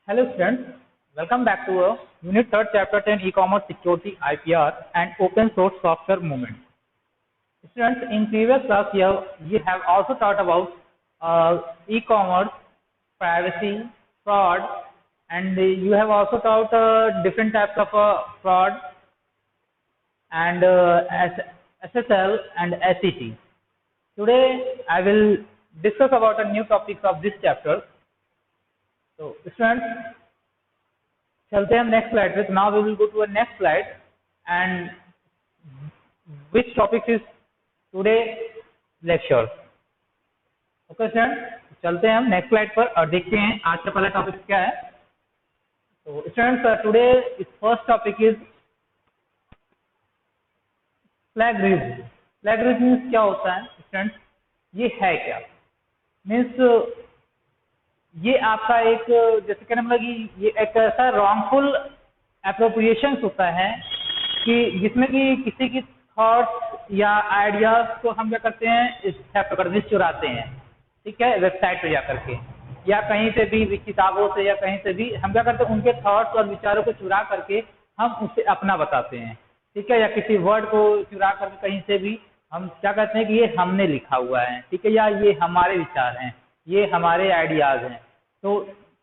Hello students, welcome back to Unit 3rd Chapter 10 E-Commerce Security IPR and Open Source Software Movement. Students, in previous class you have also taught about e-commerce, privacy, fraud, and you have also taught different types of fraud and SSL and SET. Today I will discuss about a new topics of this chapter. So students, चलते हैं हम next slide पे. तो now we will go to a next slide and which topic is today lecture. Okay student, चलते हैं हम next slide पर और देखते हैं आज का पहला टॉपिक क्या है. तो students, today is first topic is plagiarism. Plagiarism means क्या होता है स्टूडेंट्स, ये है क्या? मीन्स ये आपका एक, जैसे कहने मतलब कि ये एक ऐसा रॉन्गफुल एप्रोप्रिएशन होता है कि जिसमें कि किसी की थॉट्स या आइडियाज को हम क्या करते हैं, पकड़ने चुराते हैं. ठीक है, वेबसाइट पे जा करके या कहीं से भी किताबों से या कहीं से भी हम क्या करते हैं, उनके थॉट्स और विचारों को चुरा करके हम उसे अपना बताते हैं. ठीक है, या किसी वर्ड को चुरा करके कहीं से भी हम क्या कहते हैं कि ये हमने लिखा हुआ है. ठीक है, या ये हमारे विचार हैं, ये हमारे आइडियाज हैं. तो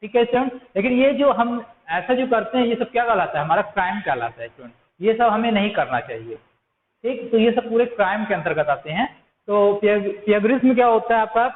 ठीक है स्टूडेंट, लेकिन ये जो हम ऐसा जो करते हैं ये सब क्या कहलाता है, हमारा क्राइम कहलाता है स्टूडेंट. ये सब हमें नहीं करना चाहिए. ठीक, तो ये सब पूरे क्राइम के अंतर्गत आते हैं. तो प्लेगरिज्म क्या होता है आपका,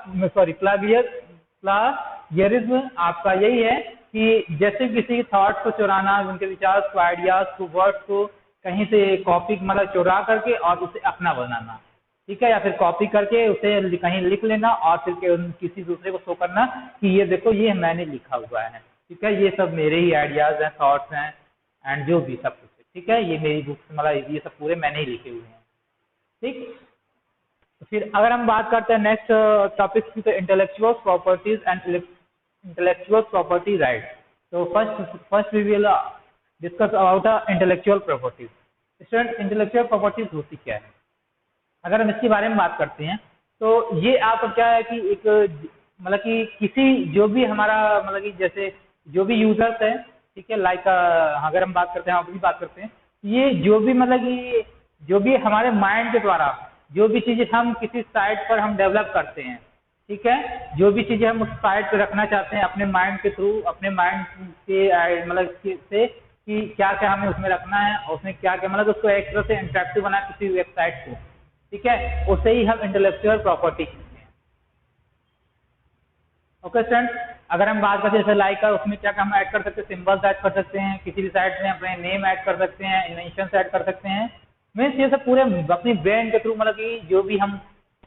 प्लेगियरिज्म आपका यही है कि जैसे किसी थॉट्स को चुराना, उनके विचार को, आइडियाज को, वर्ड्स को कहीं से कॉपी मतलब चुरा करके और उसे अपना बनाना. ठीक है, या फिर कॉपी करके उसे कहीं लिख लेना और फिर किसी दूसरे को शो करना कि ये देखो ये मैंने लिखा हुआ है. ठीक है, ये सब मेरे ही आइडियाज हैं, थॉट्स हैं एंड जो भी सब कुछ है. ठीक है, ये मेरी बुक्स मतलब ये सब पूरे मैंने ही लिखे हुए हैं. ठीक, तो फिर अगर हम बात करते हैं नेक्स्ट टॉपिक की, तो intellectual properties and intellectual property right. तो first we will discuss about intellectual properties. Student, intellectual properties होती क्या है? अगर हम इसके बारे में बात करते हैं तो ये आप क्या है कि एक मतलब कि किसी जो भी हमारा मतलब कि जैसे जो भी यूजर्स है, ठीक है, लाइक अगर हम बात करते हैं, आप भी बात करते हैं, ये जो भी मतलब कि जो भी हमारे माइंड के द्वारा जो भी चीजें हम किसी साइट पर हम डेवलप करते हैं, ठीक है, जो भी चीजें हम उस साइट पर रखना चाहते हैं अपने माइंड के थ्रू, अपने माइंड के मतलब से कि क्या क्या हमें उसमें रखना है और उसमें क्या क्या मतलब उसको एक तरह से इंटरेक्टिव बना किसी वेबसाइट को. ठीक है, उसे ही हम इंटेलेक्चुअल प्रॉपर्टी कहते हैं. ओके स्टूडेंट, अगर हम बात करते हैं जैसे लाइक उसमें क्या हम ऐड कर सकते हैं, सिंबल्स ऐड कर सकते हैं, किसी भी साइट में अपने नेम ऐड कर सकते हैं, इन्वेंशंस ऐड कर सकते हैं. मीन्स ये सब पूरे अपनी ब्रेन के थ्रू मतलब कि जो भी हम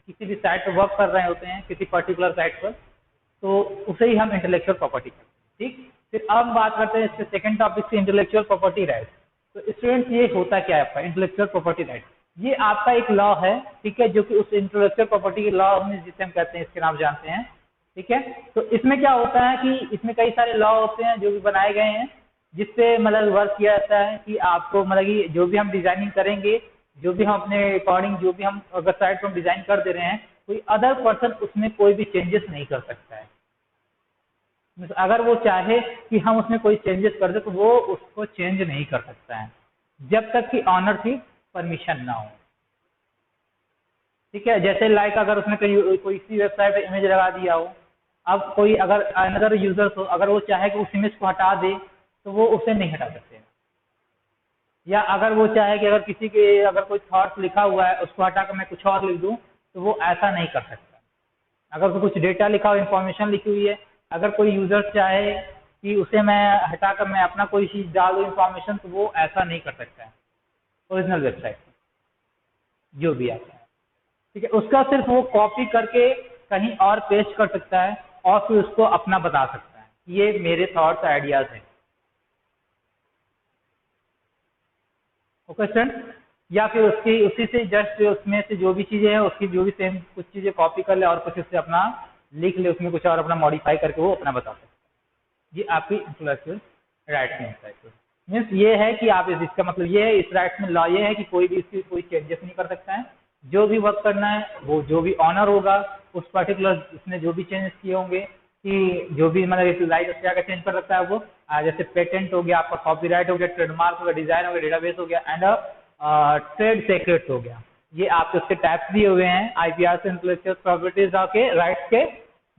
किसी भी साइट पर वर्क कर रहे होते हैं किसी पर्टिकुलर साइट पर, तो उसे ही हम इंटेलेक्चुअल प्रॉपर्टी कहते हैं. ठीक, फिर अब हम बात करते हैं इसके सेकंड टॉपिक से, इंटेलेक्चुअल प्रॉपर्टी राइट. तो स्टूडेंट, ये होता क्या है आपका इंटेलेक्चुअल प्रॉपर्टी राइट? ये आपका एक लॉ है. ठीक है, जो कि उस इंटेलेक्चुअल प्रॉपर्टी के लॉ में जिसे हम कहते हैं, इसके नाम जानते हैं. ठीक है, तो इसमें क्या होता है कि इसमें कई सारे लॉ होते हैं जो भी बनाए गए हैं, जिससे मतलब वर्क किया जाता है कि आपको मतलब कि जो भी हम डिजाइनिंग करेंगे, जो भी हम अपने अकॉर्डिंग जो भी हम अगर साइट पर डिजाइन कर दे रहे हैं, कोई अदर पर्सन उसमें कोई भी चेंजेस नहीं कर सकता है. अगर वो चाहे कि हम उसमें कोई चेंजेस कर दे तो वो उसको चेंज नहीं कर सकता है जब तक कि ऑनर की परमिशन ना हो. ठीक है, जैसे लाइक अगर उसने कोई सी वेबसाइट पे इमेज लगा दिया हो, अब कोई अगर अनदर यूजर हो, अगर वो चाहे कि उस इमेज को हटा दे तो वो उसे नहीं हटा सकते. या अगर वो चाहे कि अगर किसी के अगर कोई थॉट्स लिखा हुआ है उसको हटा कर मैं कुछ और लिख दूं तो वो ऐसा नहीं कर सकता. अगर कुछ डेटा लिखा हो, इंफॉर्मेशन लिखी हुई है, अगर कोई यूजर चाहे कि उसे मैं हटाकर मैं अपना कोई चीज डाल दूं इंफॉर्मेशन, तो वो ऐसा नहीं कर सकता है ओरिजिनल वेबसाइट जो भी आता है. ठीक है, उसका सिर्फ वो कॉपी करके कहीं और पेस्ट कर सकता है और फिर उसको अपना बता सकता है ये मेरे थॉट्स आइडियाज हैं. ओके स्टूडेंट, या फिर उसी से जस्ट उसमें से जो भी चीजें हैं उसकी जो भी सेम कुछ चीजें कॉपी कर ले और कुछ उससे अपना लिख ले, उसमें कुछ और अपना मॉडिफाई करके वो अपना बता सकता है. ये आपकी इंटेलेक्चुअल राइट में होता है. मीन्स ये है कि आप इसका मतलब ये है, इस राइट में लॉ ये है कि कोई भी इसकी कोई चेंजेस नहीं कर सकता है. जो भी वर्क करना है वो जो भी ऑनर होगा उस पर्टिकुलर उसने जो भी चेंजेस किए होंगे कि जो भी मतलब लाइक क्या क्या चेंज कर सकता है वो, जैसे पेटेंट हो गया, आपका कॉपीराइट हो गया, ट्रेडमार्क हो गया, डिजाइन हो गया, डेटाबेस हो गया, एंड ट्रेड सीक्रेट्स हो गया। ये आपके उसके टैब्स दिए हुए हैं आईपीआर से इंटेलेक्चुअल प्रॉपर्टीज के राइट्स के,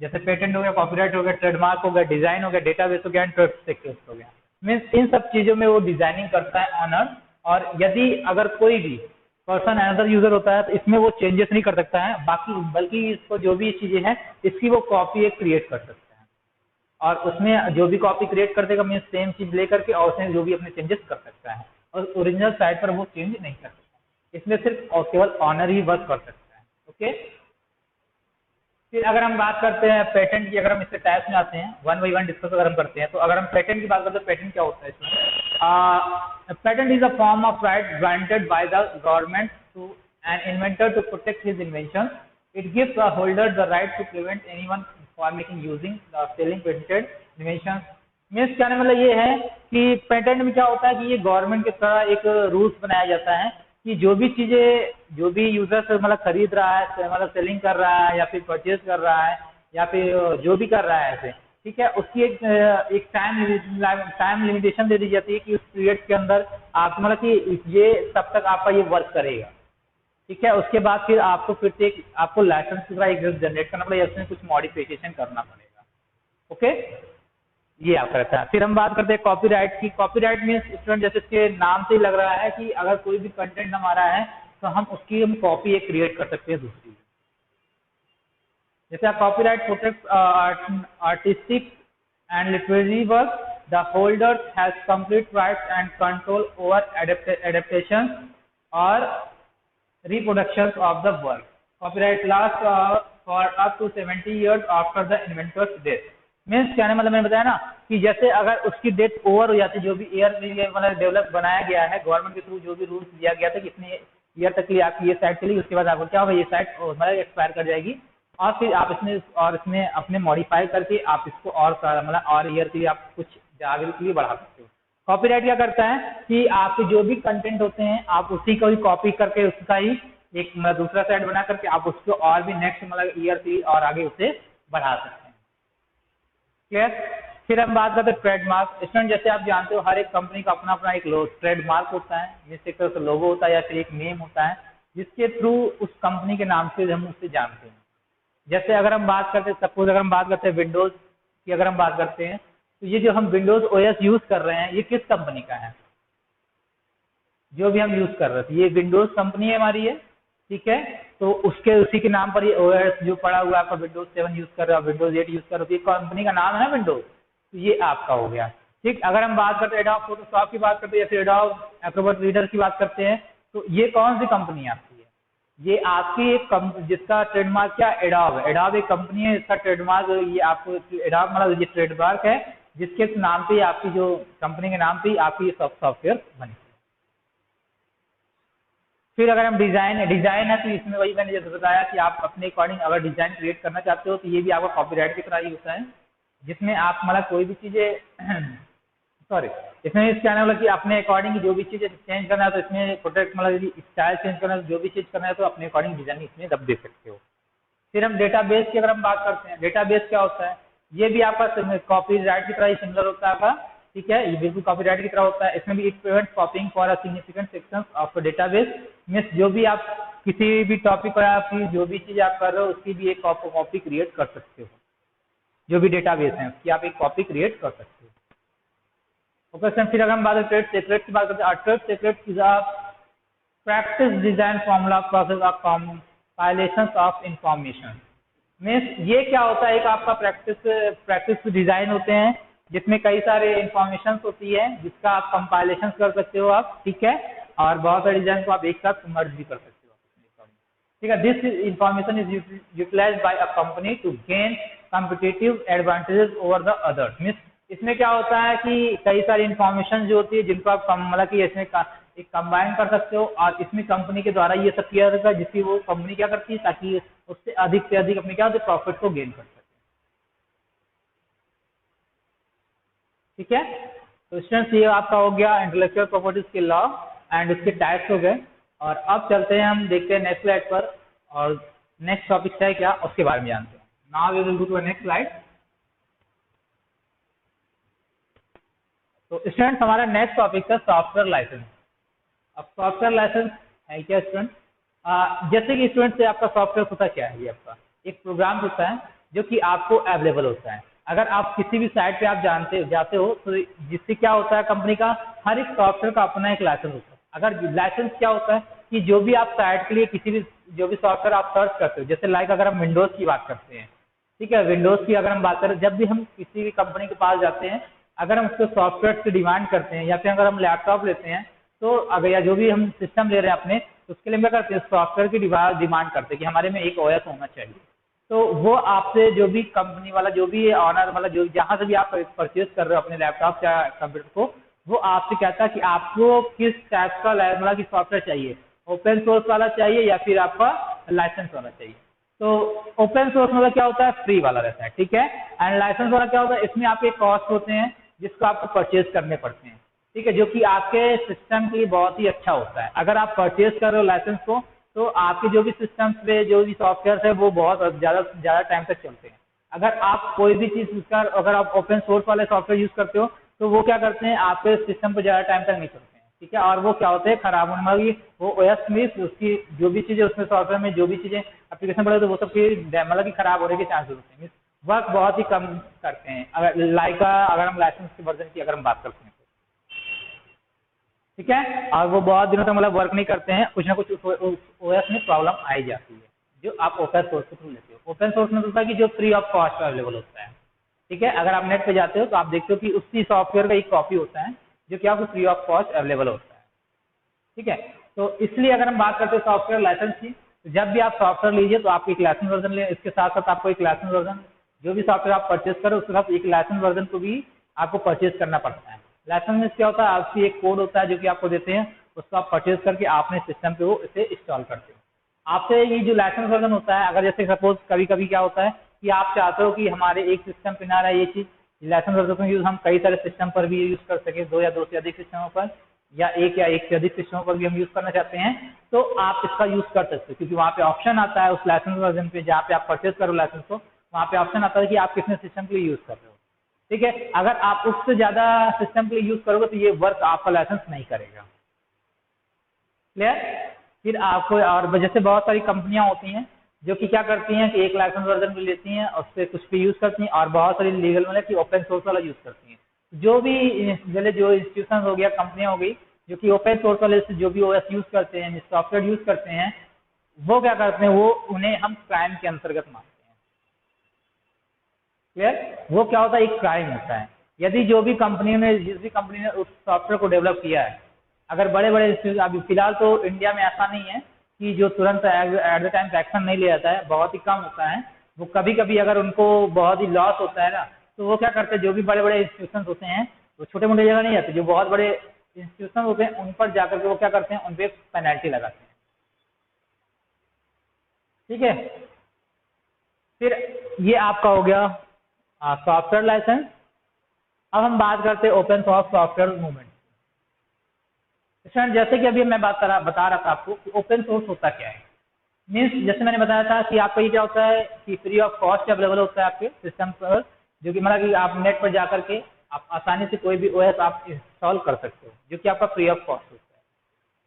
जैसे पेटेंट हो गया, कॉपीराइट हो गया, ट्रेडमार्क हो गया, डिजाइन हो गया, डेटाबेस हो गया, एंड ट्रेड सीक्रेट्स हो गया। मीन्स इन सब चीजों में वो डिजाइनिंग करता है ऑनर, और यदि अगर कोई भी पर्सन अनदर यूजर होता है तो इसमें वो चेंजेस नहीं कर सकता है, बाकी बल्कि इसको जो भी चीजें हैं इसकी वो कॉपी एक क्रिएट कर सकता है, और उसमें जो भी कॉपी क्रिएट कर देगा मीन्स सेम चीज लेकर के और उसमें जो भी अपने चेंजेस कर सकता है, और ओरिजिनल साइट पर वो चेंज नहीं कर सकता। इसमें सिर्फ और केवल ऑनर ही वर्क कर सकता है। ओके, फिर अगर हम बात करते हैं पेटेंट की, अगर हम इसके टाइप्स में आते हैं वन बाई वन डिस्कस अगर हम करते हैं, तो अगर हम पेटेंट की बात करते हैं, पेटेंट क्या होता है इसमें? Patent is a form of right granted by the government to an inventor to protect his invention. It gives the holder the right to prevent anyone for making using the selling patented invention. Means कहने मतलब ये है कि patent में क्या होता है कि ये गवर्नमेंट की तरह एक रूल्स बनाया जाता है कि जो भी चीजें, जो भी यूजर से मतलब खरीद रहा है, मतलब सेलिंग कर रहा है या फिर परचेज कर रहा है या फिर जो भी कर रहा है ऐसे, ठीक है, उसकी एक टाइम लिमिटेशन दे दी जाती है कि उस पीरियड के अंदर आप मतलब कि ये तब तक आपका ये वर्क करेगा, ठीक है। उसके बाद फिर आपको फिर से आपको लाइसेंस की तरह एक जनरेट करना पड़ेगा, इसमें कुछ मॉडिफिकेशन करना पड़ेगा। ओके, ये आपका रहता है। फिर हम बात करते हैं कॉपीराइट की। कॉपीराइट मीन्स स्टूडेंट जैसे इसके नाम से ही लग रहा है कि अगर कोई भी कंटेंट हमारा है तो हम उसकी कॉपी एक क्रिएट कर सकते हैं दूसरी। जैसे copyright protect artistic and literary work, the holder has complete rights and control over adaptation और reproductions of the work. Copyright lasts for up to 70 years after the inventor's death. Means कहने मतलब मैंने बताया ना कि जैसे अगर उसकी डेथ ओवर हो जाती है, जो भी ईयर मतलब डेवलप बनाया गया है गवर्नमेंट के थ्रू, जो भी रूल्स दिया गया था कि इतने ईयर तक के लिए आपकी ये साइट चलेगी, उसके बाद आपको क्या होगा, ये साइट मतलब एक्सपायर कर जाएगी, और फिर आप इसमें अपने मॉडिफाई करके आप इसको और मतलब और ईयर के लिए आप कुछ आगे के लिए बढ़ा सकते हो। कॉपीराइट क्या करता है कि आपके जो भी कंटेंट होते हैं आप उसी को ही कॉपी करके उसका ही एक दूसरा साइट बना करके आप उसको और भी नेक्स्ट मतलब ईयर से और आगे उसे बढ़ा सकते हैं। क्लियर। फिर हम बात करते हैं ट्रेडमार्क। स्टूडेंट जैसे आप जानते हो हर एक कंपनी का अपना अपना एक ट्रेडमार्क होता है, जिससे एक तरह से लोगो होता है या फिर एक नेम होता है जिसके थ्रू उस कंपनी के नाम से हम उससे जानते हैं। जैसे अगर हम बात करते हैं, सपोज अगर हम बात करते हैं विंडोज की, अगर हम बात करते हैं तो ये जो हम विंडोज ओएस यूज कर रहे हैं ये किस कंपनी का है? जो भी हम यूज कर रहे थे ये विंडोज कंपनी है हमारी है, ठीक है। तो उसके उसी के नाम पर ये ओएस जो पड़ा हुआ है, आपका विंडोज 7 यूज कर रहे हो, विंडोज 8 यूज कर रहे हो, ये कंपनी का नाम है ना विंडोज, तो ये आपका हो गया, ठीक। अगर हम बात करते हैं एडोब फोटोशॉप की बात करते हैं या फिर एडोब एक्रोबैट रीडर की बात करते हैं, तो ये कौन सी कंपनी आपकी है? ये आपकी एक जिसका ट्रेडमार्क क्या एडोब है। एडोब एक कंपनी है, इसका ट्रेडमार्क ये आपको एडोब मतलब ये ट्रेडमार्क है जिसके नाम पे आपकी जो कंपनी के नाम पे आपकी ये सॉफ्टवेयर बनी। फिर अगर हम डिजाइन है तो इसमें वही मैंने जैसे बताया कि आप अपने अकॉर्डिंग अगर डिजाइन क्रिएट करना चाहते हो तो ये भी आपका कॉपीराइट की तरह ही होता है, जिसमें आप मतलब कोई भी चीजें सॉरी इसमें इस कहने वाला कि अपने अकॉर्डिंग जो भी चीजें चेंज करना है तो इसमें प्रोटेक्ट मतलब यदि स्टाइल चेंज करना है, जो भी चीज करना है तो अपने अकॉर्डिंग डिजाइन इसमें दब दे सकते हो। फिर हम डेटाबेस की अगर हम बात करते हैं, डेटाबेस क्या होता है? ये भी आपका कॉपीराइट की तरह ही सिमिलर होता है आपका, ठीक है, ये बिल्कुल कॉपीराइट की तरह होता है। इसमें भी it prevents कॉपिंग for a significant sections of database. Means जो भी आप किसी भी टॉपिक पर आपकी जो भी चीज आप कर रहे हो उसकी भी एक कॉपी क्रिएट कर सकते हो, जो भी डेटाबेस है उसकी आप एक कॉपी क्रिएट कर सकते हो। ओके सर, फिर अगर हम बात करते हैं ट्रेड सीक्रेट की बात करते हैं, trade secret is a practice design formula process of compilation of information. Means ये क्या होता है, एक आपका प्रैक्टिस डिजाइन होते हैं जिसमें कई सारे इंफॉर्मेशन होती है जिसका आप कंपाइलेशन कर सकते हो आप, ठीक है, और बहुत सारे डिजाइन को आप एक साथ मर्ज भी कर सकते हो, ठीक है। This information is utilized by a company to gain competitive advantages over the others. Means इसमें क्या होता है कि कई सारी इंफॉर्मेशन जो होती है जिनको आप मतलब कि इसमें एक कंबाइन कर सकते हो और इसमें कंपनी के द्वारा ये सब किया जाता है जिसकी वो कंपनी क्या करती है ताकि उससे अधिक अपने क्या होते प्रॉफिट को गेन कर सके, ठीक है। तो स्टूडेंट्स ये आपका हो गया इंटेलेक्चुअल प्रॉपर्टीज के लॉ एंड उसके टाइप्स हो गए। और अब चलते हैं हम देखते हैं नेक्स्ट स्लाइड पर और नेक्स्ट टॉपिक है क्या उसके बारे में जानते हैं। Now we will go to next slide. तो स्टूडेंट हमारा नेक्स्ट टॉपिक था सॉफ्टवेयर लाइसेंस। अब सॉफ्टवेयर लाइसेंस है क्या स्टूडेंट? जैसे कि स्टूडेंट से आपका सॉफ्टवेयर होता क्या है, ये आपका एक प्रोग्राम होता है जो कि आपको अवेलेबल होता है। अगर आप किसी भी साइट पे आप जाते हो तो जिससे क्या होता है, कंपनी का हर एक सॉफ्टवेयर का अपना एक लाइसेंस होता है। अगर लाइसेंस क्या होता है कि जो भी आप साइट के लिए किसी भी जो भी सॉफ्टवेयर आप सर्च करते हो, जैसे लाइक अगर हम विंडोज की बात करते हैं, ठीक है, विंडोज की अगर हम बात करें, जब भी हम किसी भी कंपनी के पास जाते हैं, अगर हम उसको सॉफ्टवेयर की डिमांड करते हैं या फिर अगर हम लैपटॉप लेते हैं, तो अगर या जो भी हम सिस्टम ले रहे हैं अपने, तो उसके लिए क्या करते हैं, सॉफ्टवेयर की डिमांड करते हैं कि हमारे में एक ओएस होना चाहिए। तो वो आपसे जो भी कंपनी वाला, जो भी ऑनर, मतलब जो जहाँ से भी आप परचेज कर रहे हो अपने लैपटॉप या कंप्यूटर को, वो आपसे कहता है कि आपको किस टाइप का मतलब की सॉफ्टवेयर चाहिए, ओपन सोर्स वाला चाहिए या फिर आपका लाइसेंस वाला चाहिए। तो ओपन सोर्स मतलब क्या होता है, फ्री वाला रहता है, ठीक है। एंड लाइसेंस वाला क्या होता है, इसमें आपके कॉस्ट होते हैं जिसको आपको परचेज करने पड़ते हैं, ठीक है, जो कि आपके सिस्टम के लिए बहुत ही अच्छा होता है। अगर आप परचेज कर रहे हो लाइसेंस को, तो आपके जो भी सिस्टम पे जो भी सॉफ्टवेयर है वो बहुत ज़्यादा टाइम तक चलते हैं। अगर आप कोई भी चीज़ उसका, अगर आप ओपन सोर्स वाले सॉफ्टवेयर यूज़ करते हो, तो वो क्या करते हैं, आपके सिस्टम पर ज़्यादा टाइम तक नहीं चलते हैं, ठीक है। और वो क्या होते हैं, खराब होने वाली, वो ओएस में उसकी जो भी चीज़ें उसमें सॉफ्टवेयर में जो भी चीज़ें एप्लीकेशन पड़े, तो वो सब की मतलब कि खराब होने के चांसेस होते हैं, वर्क बहुत ही कम करते हैं। अगर हम लाइसेंस के वर्जन की अगर हम बात करते हैं, ठीक है, और वो बहुत दिनों तक मतलब वर्क नहीं करते हैं, कुछ ना कुछ ओएस में प्रॉब्लम आई जाती है, जो आप ओपन सोर्स के थ्रू लेते हो। ओपन सोर्स में होता है कि जो फ्री ऑफ कॉस्ट अवेलेबल होता है, ठीक है। अगर आप नेट पे जाते हो तो आप देखते हो कि उसी सॉफ्टवेयर का एक कॉपी होता है जो कि आपको फ्री ऑफ कॉस्ट अवेलेबल होता है, ठीक है। तो इसलिए अगर हम बात करते हैं सॉफ्टवेयर लाइसेंस की, तो जब भी आप सॉफ्टवेयर लीजिए तो आपको एक लाइसेंस वर्जन ले, इसके साथ साथ आपको एक लाइसेंस वर्जन, जो भी सॉफ्टवेयर आप परचेज करो उसके साथ एक लाइसेंस वर्जन को भी आपको परचेज करना पड़ता है। लाइसेंस में क्या होता है, आपकी एक कोड होता है जो कि आपको देते हैं, उसको आप परचेज करके आपने सिस्टम पे वो इसे इंस्टॉल करते हो। आपसे ये जो लाइसेंस वर्जन होता है, अगर जैसे सपोज कभी कभी क्या होता है कि आप चाहते हो कि हमारे एक सिस्टम पे ना रहे ये चीज़, लाइसेंस वर्जन का यूज़ हम कई सारे सिस्टम पर भी यूज़ कर सके, दो या दो से अधिक सिस्टमों पर, या एक से अधिक सिस्टमों पर भी हम यूज़ करना चाहते हैं, तो आप इसका यूज़ कर सकते हो, क्योंकि वहाँ पे ऑप्शन आता है उस लाइसेंस वर्जन पे, जहाँ पे आप परचेज करो लाइसेंस को, वहाँ पे ऑप्शन आता है कि आप कितने सिस्टम के लिए यूज़ कर रहे हो, ठीक है। अगर आप उससे ज़्यादा सिस्टम के लिए यूज़ करोगे तो ये वर्क आपका लाइसेंस नहीं करेगा, क्लियर। फिर आपको, और जैसे बहुत सारी कंपनियां होती हैं जो कि क्या करती हैं कि एक लाइसेंस वर्जन भी लेती हैं और उससे कुछ भी यूज़ करती हैं, और बहुत सारी लीगल मतलब कि ओपन सोर्स वाला यूज़ करती हैं। जो भी जो इंस्टीट्यूशन हो गया, कंपनियां हो गई, जो कि ओपन सोर्स वाले से जो भी ओएस यूज़ करते हैं, सॉफ्टवेयर यूज़ करते हैं, वो क्या करते हैं, वो उन्हें हम क्राइम के अंतर्गत मानते हैं, क्लियर। वो क्या होता है, एक क्राइम होता है। यदि जो भी कंपनी ने, जिस भी कंपनी ने उस सॉफ्टवेयर को डेवलप किया है, अगर बड़े बड़े, अभी फिलहाल तो इंडिया में ऐसा नहीं है कि जो तुरंत एट द टाइम एक्शन नहीं लिया जाता है, बहुत ही कम होता है। वो कभी कभी अगर उनको बहुत ही लॉस होता है ना, तो वो क्या करते हैं, जो भी बड़े बड़े इंस्टीट्यूशन होते हैं, वो छोटे मोटे जगह नहीं जाते, जो बहुत बड़े इंस्टीट्यूशन होते हैं उन पर जाकर के वो क्या करते हैं, उन पर पेनल्टी लगाते हैं, ठीक है। फिर ये आपका हो गया सॉफ्टवेयर लाइसेंस। अब हम बात करते हैं ओपन सोर्स सॉफ्टवेयर मूवमेंट। जैसे कि अभी मैं बता रहा था आपको कि ओपन सोर्स होता क्या है, मीन्स जैसे मैंने बताया था कि आपका ये क्या होता है कि फ्री ऑफ कॉस्ट अवेलेबल होता है आपके सिस्टम पर, जो कि मतलब कि आप नेट पर जाकर के आप आसानी से कोई भी ओएस आप इंस्टॉल कर सकते हो, जो कि आपका फ्री ऑफ कॉस्ट होता है।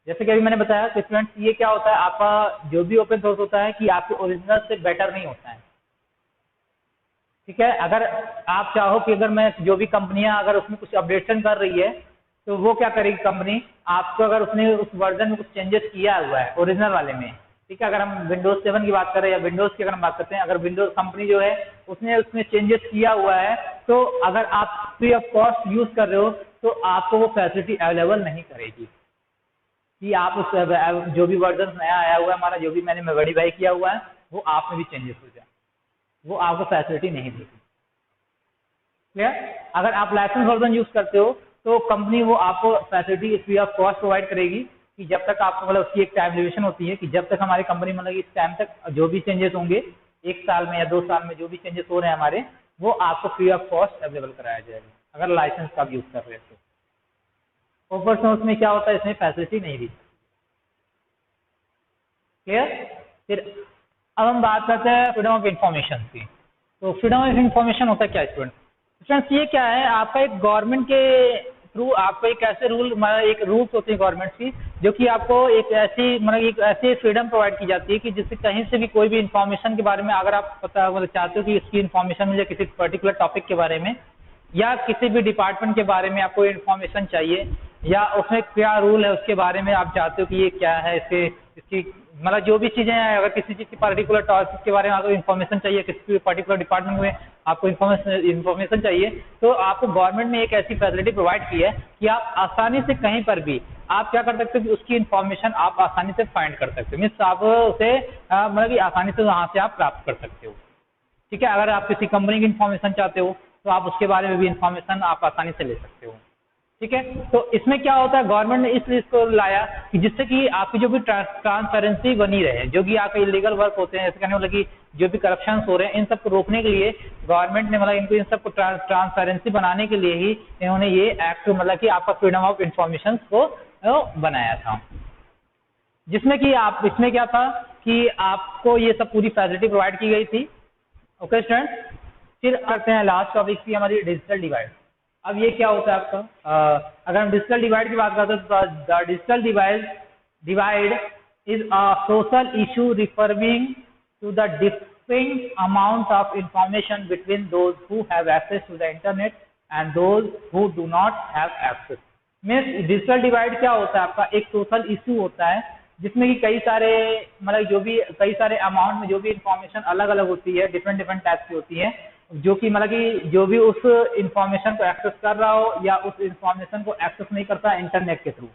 जैसे कि अभी मैंने बताया कि स्टूडेंट्स, ये क्या होता है, आपका जो भी ओपन सोर्स होता है कि आपके ओरिजिनल से बेटर नहीं होता है, ठीक है। अगर आप चाहो कि अगर मैं जो भी कंपनियां अगर उसमें कुछ अपडेशन कर रही है, तो वो क्या करेगी कंपनी, आपको अगर उसने उस वर्जन में कुछ चेंजेस किया हुआ है ओरिजिनल वाले में, ठीक है। अगर हम विंडोज 7 की बात करें या विंडोज की अगर हम बात करते हैं, अगर विंडोज कंपनी जो है उसने उसमें चेंजेस किया हुआ है, तो अगर आप फ्री ऑफ कॉस्ट यूज कर रहे हो तो आपको वो फैसिलिटी अवेलेबल नहीं करेगी कि आप उस जो भी वर्जन नया आया हुआ है हमारा, जो भी मैंने वेरीफाई किया हुआ है, वो आप में भी चेंजेस हो जाए, वो आपको फैसिलिटी नहीं देगी, क्लियर। अगर आप लाइसेंस वर्जन यूज करते हो तो कंपनी वो आपको facility free of cost provide करेगी कि जब तक आपको, मतलब उसकी एक टाइम लिमिटेशन होती है कि जब तक हमारी कंपनी मतलब इस टाइम तक जो भी चेंजेस होंगे, 1 साल में या 2 साल में जो भी चेंजेस हो रहे हैं हमारे, वो आपको फ्री ऑफ कॉस्ट अवेलेबल कराया जाएगा अगर लाइसेंस का यूज कर रहे हो तो। ओपन सोर्स में क्या होता है, इसमें फैसिलिटी नहीं दी, क्लियर। फिर अब हम बात करते हैं फ्रीडम ऑफ इंफॉर्मेशन की। तो फ्रीडम ऑफ इंफॉर्मेशन होता है क्या स्टूडेंट्स, ये क्या है, आपका एक गवर्नमेंट के थ्रू आपको एक ऐसे रूल, मतलब एक रूल्स होते हैं गवर्नमेंट की, जो कि आपको एक ऐसी, मतलब एक ऐसी फ्रीडम प्रोवाइड की जाती है कि जिससे कहीं से भी कोई भी इंफॉर्मेशन के बारे में अगर आप पता मतलब चाहते हो कि इसकी इंफॉर्मेशन मुझे किसी पर्टिकुलर टॉपिक के बारे में या किसी भी डिपार्टमेंट के बारे में आपको इन्फॉर्मेशन चाहिए, या उसमें क्या रूल है उसके बारे में आप चाहते हो कि ये क्या है, इसकी मतलब जो भी चीज़ें हैं, अगर किसी चीज़ की पर्टिकुलर टॉपिक के बारे में आपको इन्फॉर्मेशन चाहिए, किसी भी पर्टिकुलर डिपार्टमेंट में आपको इन्फॉर्मेशन चाहिए, तो आपको गवर्नमेंट ने एक ऐसी फैसिलिटी प्रोवाइड की है कि आप आसानी से कहीं पर भी आप क्या कर सकते हो कि उसकी इन्फॉर्मेशन आप आसानी से फाइंड कर सकते हो, मीन्स आप उसे मतलब कि आसानी से वहाँ से आप प्राप्त कर सकते हो। ठीक है, अगर आप किसी कंपनी की इन्फॉर्मेशन चाहते हो तो आप उसके बारे में भी इन्फॉर्मेशन आप आसानी से ले सकते हो। ठीक है, तो इसमें क्या होता है, गवर्नमेंट ने इसलिए इसको लाया कि जिससे कि आपकी जो भी ट्रांसपेरेंसी बनी रहे, जो कि आपके इलीगल वर्क होते हैं, कहने मतलब कि जो भी करप्शन हो रहे हैं, इन सबको रोकने के लिए गवर्नमेंट ने मतलब इनको इन सबको ट्रांसपेरेंसी बनाने के लिए ही इन्होंने ये एक्ट मतलब कि आपका फ्रीडम ऑफ इंफॉर्मेशन को बनाया था, जिसमें कि आप इसमें क्या था कि आपको ये सब पूरी फैसिलिटी प्रोवाइड की गई थी। ओके स्टूडेंट, फिर आते हैं लास्ट टॉपिक की हमारी डिजिटल डिवाइड। अब ये क्या होता है आपका, अगर हम डिजिटल डिवाइड की बात करते हैं तो the digital divide is a social issue referring to the differing amount of information between those who have access to the internet and those who do not have access. Means digital divide क्या होता है आपका, एक social issue होता है जिसमें कि कई सारे मतलब जो भी कई सारे अमाउंट में जो भी इंफॉर्मेशन अलग अलग होती है, डिफरेंट डिफरेंट टाइप की होती है, जो कि मतलब कि जो भी उस इंफॉर्मेशन को एक्सेस कर रहा हो या उस इंफॉर्मेशन को एक्सेस नहीं करता इंटरनेट के थ्रू।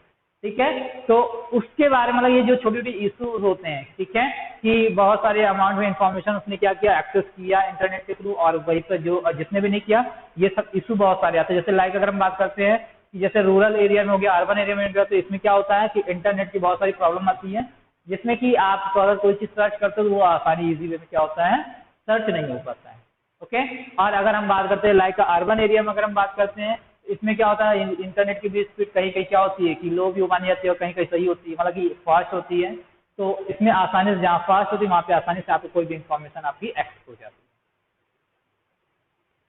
ठीक है, तो उसके बारे में मतलब ये जो छोटी छोटी इशूज होते हैं, ठीक है, कि बहुत सारे अमाउंट में इंफॉर्मेशन उसने क्या किया, एक्सेस किया इंटरनेट के थ्रू, और वहीं पर जो जिसने भी नहीं किया, ये सब इशू बहुत सारे आते हैं। जैसे लाइक अगर हम बात करते हैं कि जैसे रूरल एरिया में हो गया, अर्बन एरिया में हो गया, तो इसमें क्या होता है कि इंटरनेट की बहुत सारी प्रॉब्लम आती है, जिसमें कि आप अगर कोई चीज सर्च करते हो तो वो आसानी इजी वे में क्या होता है, सर्च नहीं हो पाता है। ओके, और अगर हम बात करते हैं लाइक अर्बन एरिया में अगर हम बात करते हैं, इसमें क्या होता है, इंटरनेट की भी स्पीड कहीं कहीं क्या होती है कि लो भी मानी जाती है और कहीं कहीं सही होती है, मतलब कि फास्ट होती है, तो इसमें आसानी से जहाँ फास्ट होती है वहाँ पे आसानी से आपको कोई भी इंफॉर्मेशन आपकी एक्सेस हो जाती है।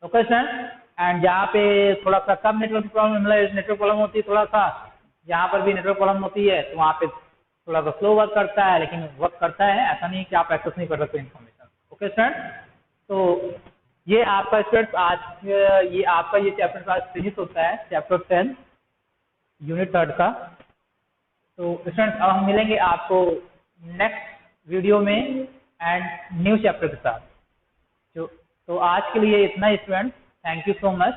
ओके सर, एंड जहाँ पे थोड़ा सा कम नेटवर्क प्रॉब्लम, मतलब नेटवर्क प्रॉब्लम होती है थोड़ा सा, जहाँ पर भी नेटवर्क प्रॉब्लम होती है तो वहाँ पे थोड़ा सा स्लो वर्क करता है, लेकिन वर्क करता है, ऐसा नहीं कि आप एक्सेस नहीं कर सकते इन्फॉर्मेशन। ओके सर, तो ये आपका स्टूडेंट आज ये आपका ये चैप्टर क्लास फिनिश होता है, चैप्टर 10 यूनिट 3 का। तो स्टूडेंट अब हम मिलेंगे आपको नेक्स्ट वीडियो में एंड न्यू चैप्टर के साथ। तो आज के लिए इतना ही student, thank you so much.